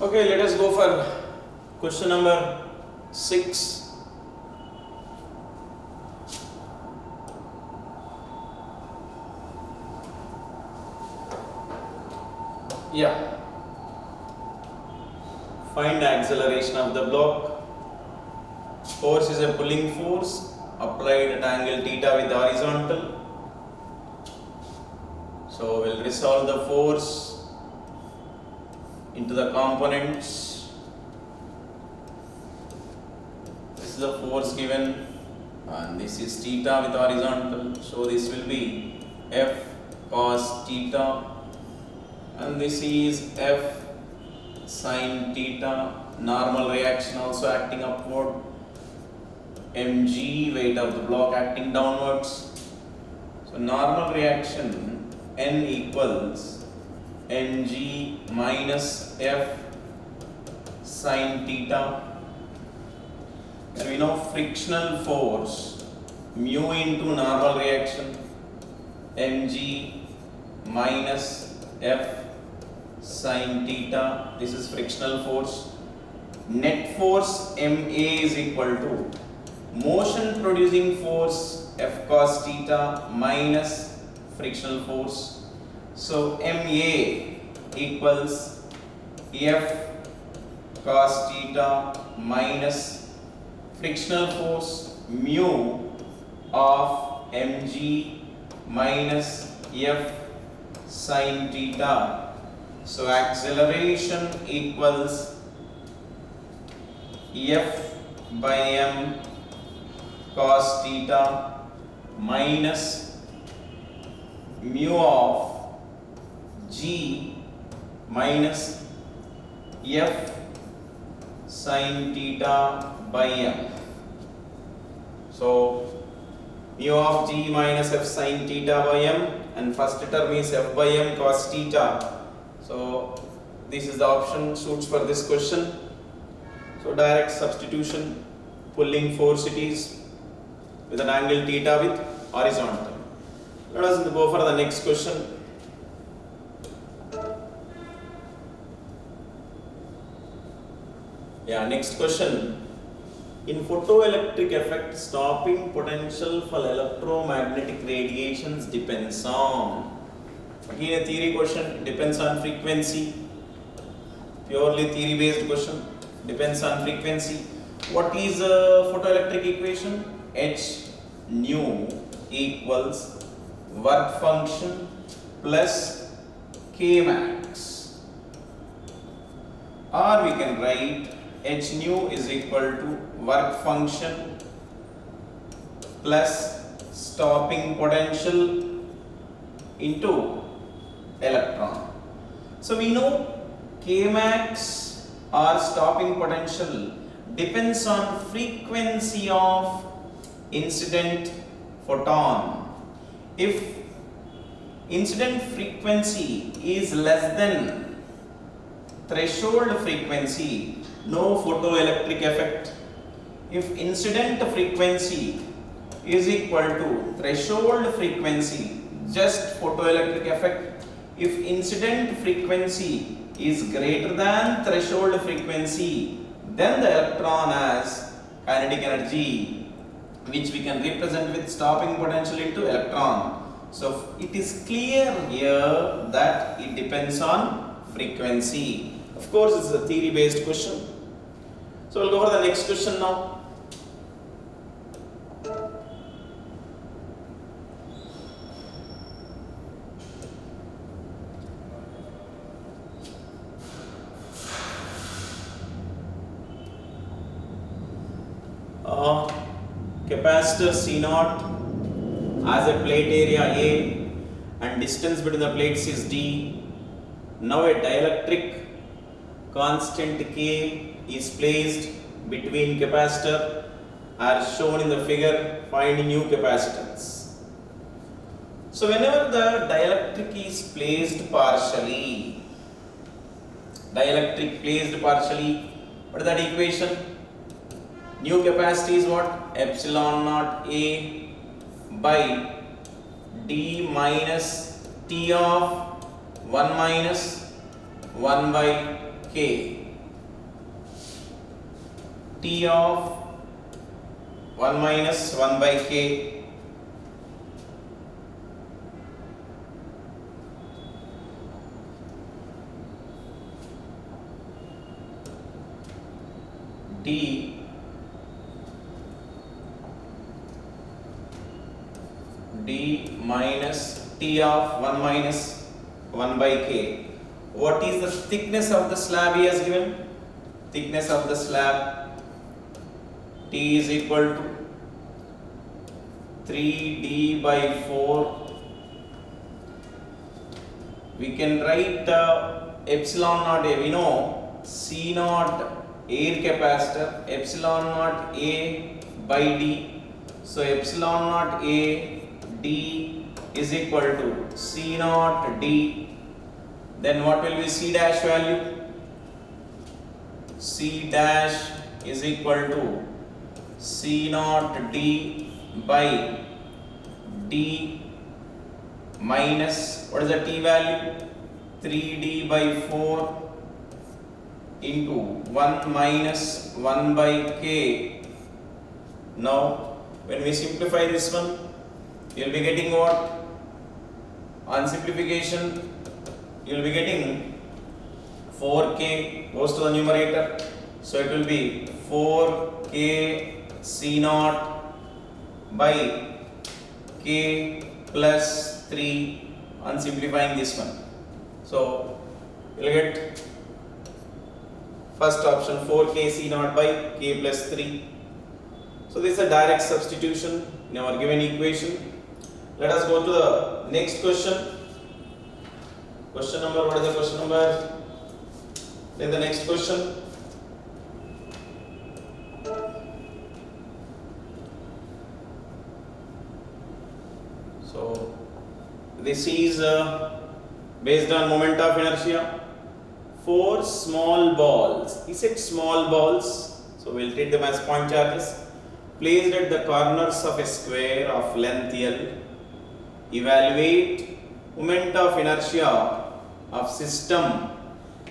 Okay, let us go for question number 6. Yeah. Find the acceleration of the block. Force is a pulling force applied at angle theta with horizontal. So we'll resolve the force into the components. This is the force given and this is theta with horizontal. So this will be F cos theta and this is F sin theta. Normal reaction also acting upward. mg, weight of the block acting downwards. So normal reaction N equals mg minus F sin theta. And we know frictional force mu into normal reaction mg minus F sin theta. This is frictional force. Net force MA is equal to motion producing force F cos theta minus frictional force. So MA equals F cos theta minus frictional force mu of mg minus F sin theta. So acceleration equals F by m cos theta minus mu of g minus F sin theta by m. So mu of g minus F sin theta by m, and first term is F by m cos theta. So this is the option suits for this question. So direct substitution, pulling force it is with an angle theta with horizontal. Let us go for the next question. Yeah, next question. In photoelectric effect, stopping potential for electromagnetic radiations depends on. Again a theory question, depends on frequency. Purely theory based question, depends on frequency. What is a photoelectric equation? H nu equals work function plus K max. Or we can write H nu is equal to work function plus stopping potential into electron. So we know K max or stopping potential depends on frequency of incident photon. If incident frequency is less than threshold frequency, no photoelectric effect. If incident frequency is equal to threshold frequency, just photoelectric effect. If incident frequency is greater than threshold frequency, then the electron has kinetic energy, which we can represent with stopping potential into electron. So it is clear here that it depends on frequency. Of course, it's a theory based question. So we'll go for the next question now. Capacitor C0 has a plate area A and distance between the plates is D. Now a dielectric constant K is placed between capacitor as shown in the figure. Find new capacitance. So whenever the dielectric is placed partially, what is that equation? New capacity is what? Epsilon naught A by D minus T of 1 minus 1 by K. T of 1 minus 1 by K D minus T of 1 minus 1 by K. What is the thickness of the slab he has given? Thickness of the slab T is equal to 3D by 4. We can write epsilon naught A. We know C naught air capacitor, epsilon naught A by D. So epsilon naught A D is equal to C naught D. Then what will be C dash value? C dash is equal to C naught D by D minus, what is the T value? 3D by 4 into 1 minus 1 by K. Now when we simplify this one, you will be getting what? On simplification, you will be getting 4K goes to the numerator. So it will be 4K C naught by K plus 3 on simplifying this one. So you will get first option 4K C naught by K plus 3. So this is a direct substitution in our given equation. Let us go to the next question. Question number, what is the question number? Then the next question. So this is based on moment of inertia. 4 small balls. He said small balls, so we'll treat them as point charges, placed at the corners of a square of length L. Evaluate moment of inertia of system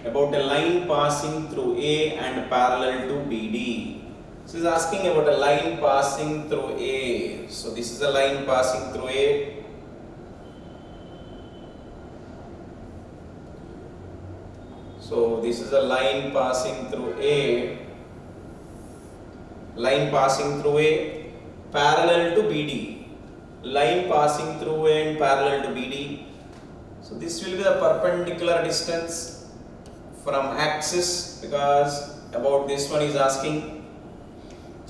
about a line passing through A and parallel to BD. So he is asking about a line passing through A. So this is a line passing through A. So this is a line passing through A. Line passing through A parallel to BD. Line passing through A and parallel to BD. So this will be the perpendicular distance from axis, because about this one is asking,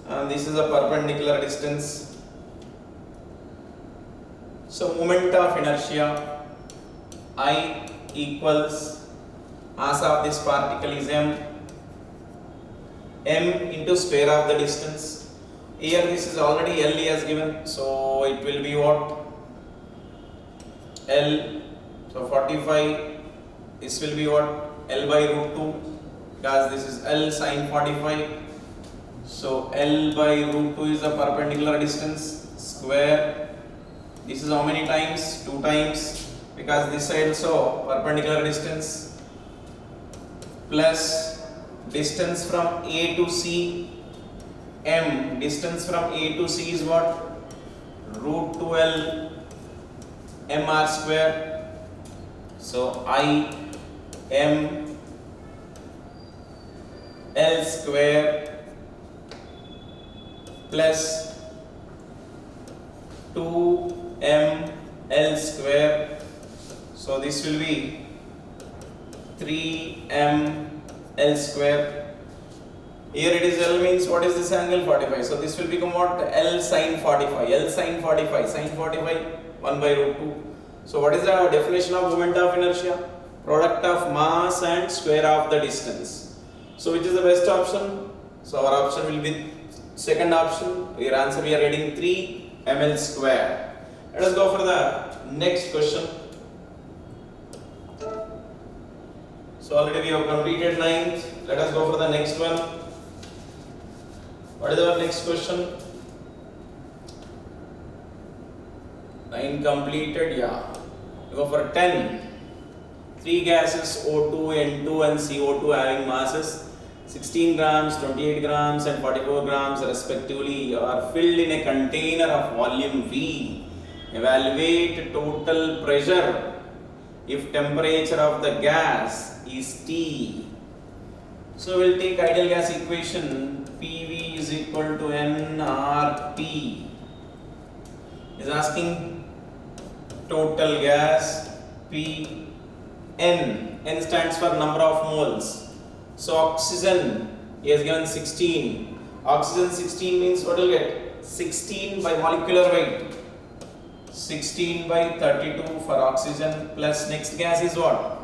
and this is a perpendicular distance. So moment of inertia I equals mass of this particle is m into square of the distance. Here this is already L has given, so it will be what? L. So 45, this will be what? L by root 2, because this is L sin 45. So L by root 2 is the perpendicular distance square. This is how many times? 2 times, because this side also perpendicular distance, plus distance from A to C, m. Distance from A to C is what? Root 2L mr square. So I m L square plus 2m L square. So this will be 3m L square. Here it is L means what is this angle? 45. So this will become what? L sin 45. L sin 45. Sin 45 1 by root 2. So what is the definition of moment of inertia? Product of mass and square of the distance. So which is the best option? So our option will be second option. Your answer we are getting 3 ml square. Let us go for the next question. So already we have completed 9th. Let us go for the next one. What is our next question? 9 completed, yeah. We go for 10. 3 gases O2, N2 and CO2 having masses 16 grams, 28 grams and 44 grams respectively are filled in a container of volume V. Evaluate total pressure if temperature of the gas is T. So we'll take ideal gas equation. PV is equal to nRT. Is asking total gas P. N stands for number of moles. So oxygen he has given 16. Oxygen 16 means what will get? 16 by molecular weight. 16 by 32 for oxygen, plus next gas is what?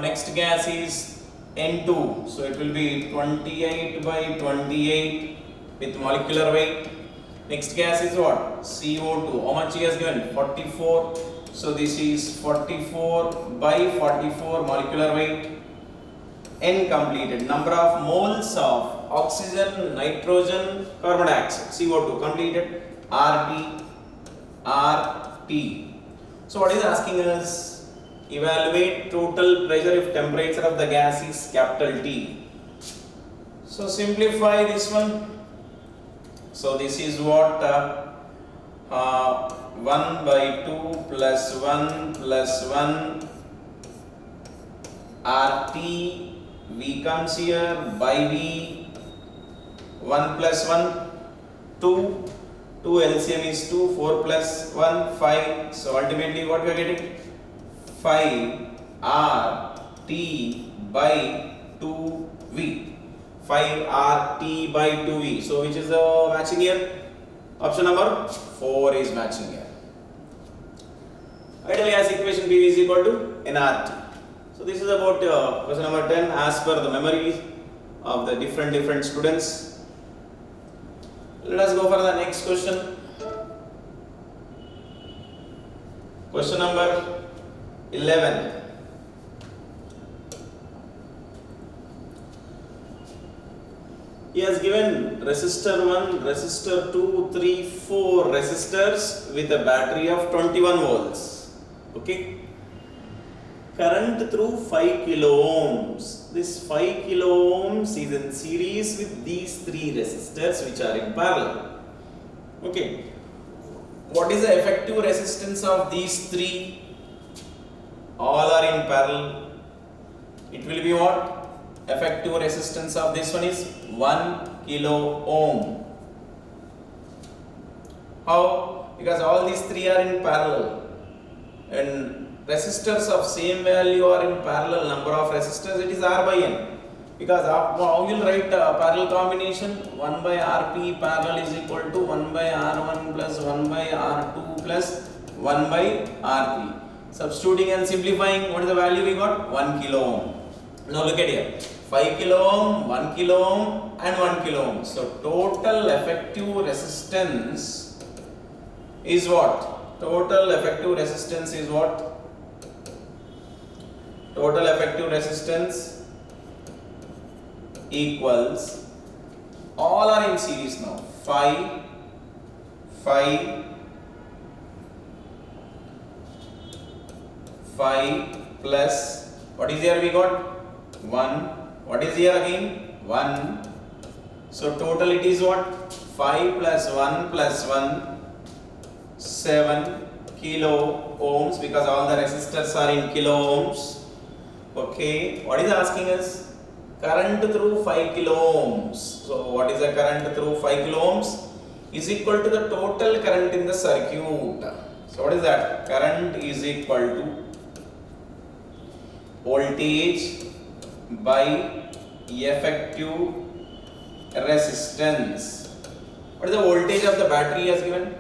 Next gas is N2. So it will be 28 by 28 with molecular weight. Next gas is what? CO2. How much he has given? 44. So this is 44 by 44 molecular weight. N completed. Number of moles of oxygen, nitrogen, carbon dioxide, CO2 completed. RT. So what is asking us? Evaluate total pressure if temperature of the gas is capital T. So simplify this one. So this is what 1 by 2 plus 1 plus 1 RT. V comes here by V. 1 plus 1 2. 2 LCM is 2, 4 plus 1, 5. So ultimately what we are getting? 5 RT by 2V. 5 RT by 2V. So which is the matching here? Option number 4 is matching here. Ideal gas equation PV is equal to nRT. So this is about question number 10 as per the memory of the different students. Let us go for the next question. Question number 11. He has given resistor 1, resistor 2, 3, 4 resistors with a battery of 21 volts. Okay. Current through 5 kilo ohms. This 5 kilo ohms is in series with these 3 resistors which are in parallel. Okay. What is the effective resistance of these 3? All are in parallel. It will be what? Effective resistance of this one is 1 kilo ohm. How? Because all these 3 are in parallel. And resistors of same value are in parallel. Number of resistors, it is R by N. Because how you will write parallel combination? 1 by Rp parallel is equal to 1 by R1 plus 1 by R2 plus 1 by R3. Substituting and simplifying, what is the value we got? 1 kilo ohm. Now look at here. 5 kilo ohm, 1 kilo ohm and 1 kilo ohm. So total effective resistance is what? Total effective resistance is what? Total effective resistance equals, all are in series now, 5 plus, what is here we got? 1. What is here again? 1. So total it is what? 5 plus 1 plus 1, 7 kilo ohms, because all the resistors are in kilo ohms. Okay, what is asking us? Current through 5 kilo ohms. So what is the current through 5 kilo ohms? Is equal to the total current in the circuit. So what is that? Current is equal to voltage by effective resistance. What is the voltage of the battery as given?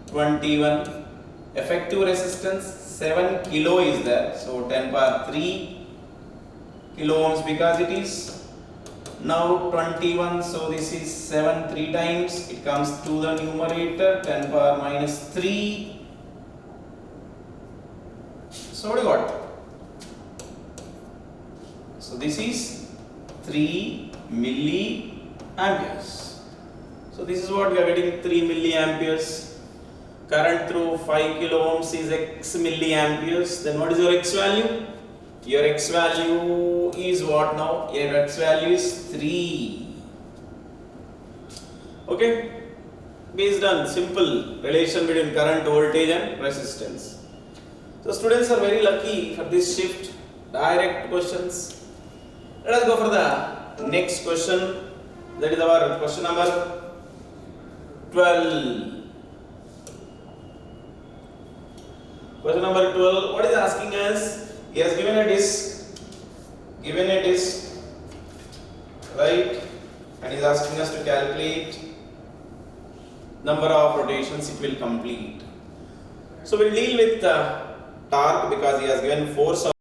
21. Effective resistance 7 kilo is there. So 10 power 3 kilo ohms, because it is now 21. So this is 7 3 times. It comes to the numerator, 10 power minus 3. So what do you got? So this is 3 milliamperes. So this is what we are getting, 3 milliamperes. Current through 5 kilo ohms is x milliamperes. Then what is your x value? Your x value is what now? Your x value is 3. Okay? Based on simple relation between current, voltage and resistance. So students are very lucky for this shift. Direct questions. Let us go for the next question. That is our question number 12. Question number 12. What is asking us? He has given a disk. Right? And he is asking us to calculate number of rotations it will complete. So we'll deal with torque because he has given force